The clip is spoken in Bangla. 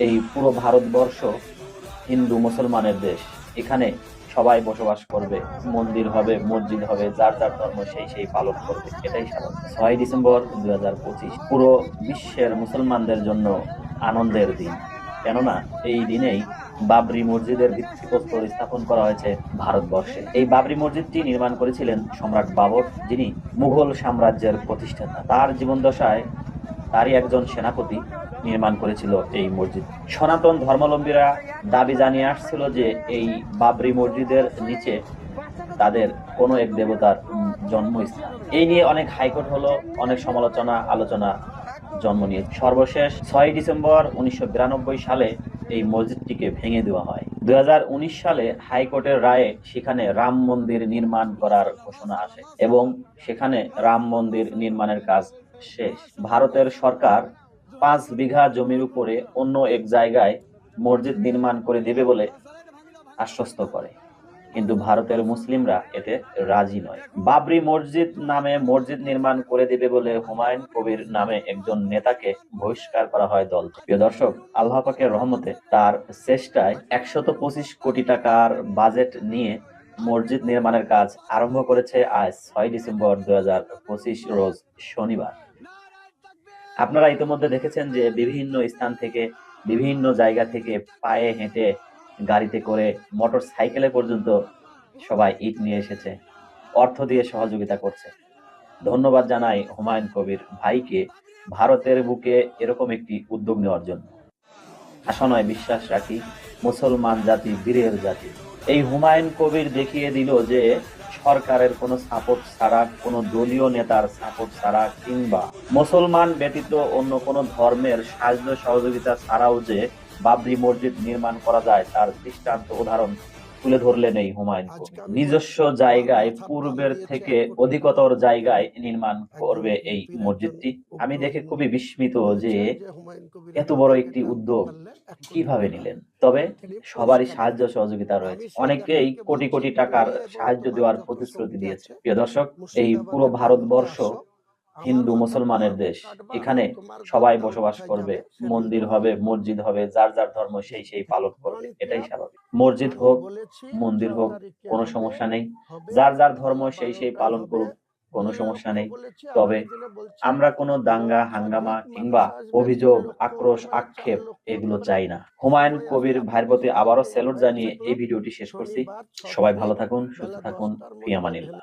এই পুরো ভারতবর্ষ হিন্দু মুসলমানের দেশ। এখানে সবাই বসবাস করবে, মন্দির হবে, মসজিদ হবে, যার যার ধর্ম সেই সেই পালন করবে, এটাই স্বাভাবিক। 6 ডিসেম্বর 2025 পুরো বিশ্বের মুসলমানদের জন্য আনন্দের দিন। কেননা এই দিনেই বাবরি মসজিদের ভিত্তিপ্রস্তর স্থাপন করা হয়েছে ভারতবর্ষে। এই বাবরি মসজিদটি নির্মাণ করেছিলেন সম্রাট বাবর, যিনি মুঘল সাম্রাজ্যের প্রতিষ্ঠাতা। তার জীবনদশায় তারই একজন সেনাপতি নির্মাণ করেছিল এই মসজিদ। সনাতন ধর্মাবলম্বীরা দাবি জানিয়ে আসছিল যে এই বাবরি মসজিদের নিচে তাদের কোনো এক দেবতার জন্মস্থান। এই নিয়ে অনেক হাইকোর্ট হলো, অনেক সমালোচনা আলোচনা জন্ম নিয়ে সর্বশেষ 6 ডিসেম্বর 1992 সালে এই মসজিদটিকে ভেঙে দেওয়া হয়। 2019 সালে হাইকোর্টের রায়ে সেখানে রাম মন্দির নির্মাণ করার ঘোষণা আসে এবং সেখানে রাম মন্দির নির্মাণের কাজ শেষ। ভারতের সরকার 5 বিঘা জমির উপরে অন্য এক জায়গায় মসজিদ নির্মাণ করে দেবে বলে আশ্বস্ত করে, কিন্তু ভারতের মুসলিমরা এতে রাজি নয়। বাবরি মসজিদ নামে মসজিদ নির্মাণ করে দেবে বলে হুমায়ুন কবির নামে একজন নেতাকে বহিষ্কার করা হয় দল থেকে। প্রিয় দর্শক, আল্লাহ পাকের রহমতে তার চেষ্টায় 125 কোটি টাকার বাজেট নিয়ে মসজিদ নির্মাণের কাজ আরম্ভ করেছে আজ 6 ডিসেম্বর 2025 রোজ শনিবার। আপনারা ইতিমধ্যে দেখেছেন যে বিভিন্ন স্থান থেকে, বিভিন্ন জায়গা থেকে পায়ে হেঁটে, গাড়িতে করে, মোটর সাইকেলে পর্যন্ত সবাই ইট নিয়ে এসেছে, অর্থ দিয়ে সহযোগিতা করছে। ধন্যবাদ জানাই হুমায়ুন কবির ভাইকে ভারতের বুকে এরকম একটি উদ্যোগ নেওয়ার জন্য। আশা নয় বিশ্বাস রাখি, মুসলমান জাতি বীরের জাতি। এই হুমায়ুন কবির দেখিয়ে দিল যে সরকারের কোনো সাপোর্ট ছাড়া, কোনো দলীয় নেতার সাপোর্ট ছাড়া, কিংবা মুসলমান ব্যতীত অন্য কোনো ধর্মের সাহায্য সহযোগিতা ছাড়াও যে বাবরি মসজিদ নির্মাণ করা যায় তার দৃষ্টান্ত উদাহরণ তুলে ধরলেন এই হুমায়ুন কবির। নিজস্ব জায়গায় পূর্বের থেকে অধিকতর জায়গায় নির্মাণ করবে এই মসজিদটি। আমি দেখে খুবই বিস্মিত যে এত বড় একটি উদ্যোগ কিভাবে নিলেন। তবে সবারই সাহায্য সহযোগিতা রয়েছে, অনেকেই কোটি কোটি টাকার সাহায্য দেওয়ার প্রতিশ্রুতি দিয়েছে। প্রিয় দর্শক, এই পুরো ভারতবর্ষ হিন্দু মুসলমানের দেশ। এখানে সবাই বসবাস করবে, মন্দির হবে, মসজিদ হবে, যার যার ধর্ম সেই সেই পালন করবে, এটাই স্বাভাবিক। মসজিদ হোক, মন্দির হোক, কোনো সমস্যা নেই, যার যার ধর্ম সেই সেই পালন করুক, কোনো সমস্যা নেই। তবে আমরা কোনো দাঙ্গা হাঙ্গামা কিংবা অভিযোগ, আক্রোশ, আক্ষেপ এগুলো চাই না। হুমায়ুন কবির ভাইয়ের প্রতি আবারও স্যালুট জানিয়ে এই ভিডিওটি শেষ করছি। সবাই ভালো থাকুন, সুস্থ থাকুন, ফি আমানিল্লাহ।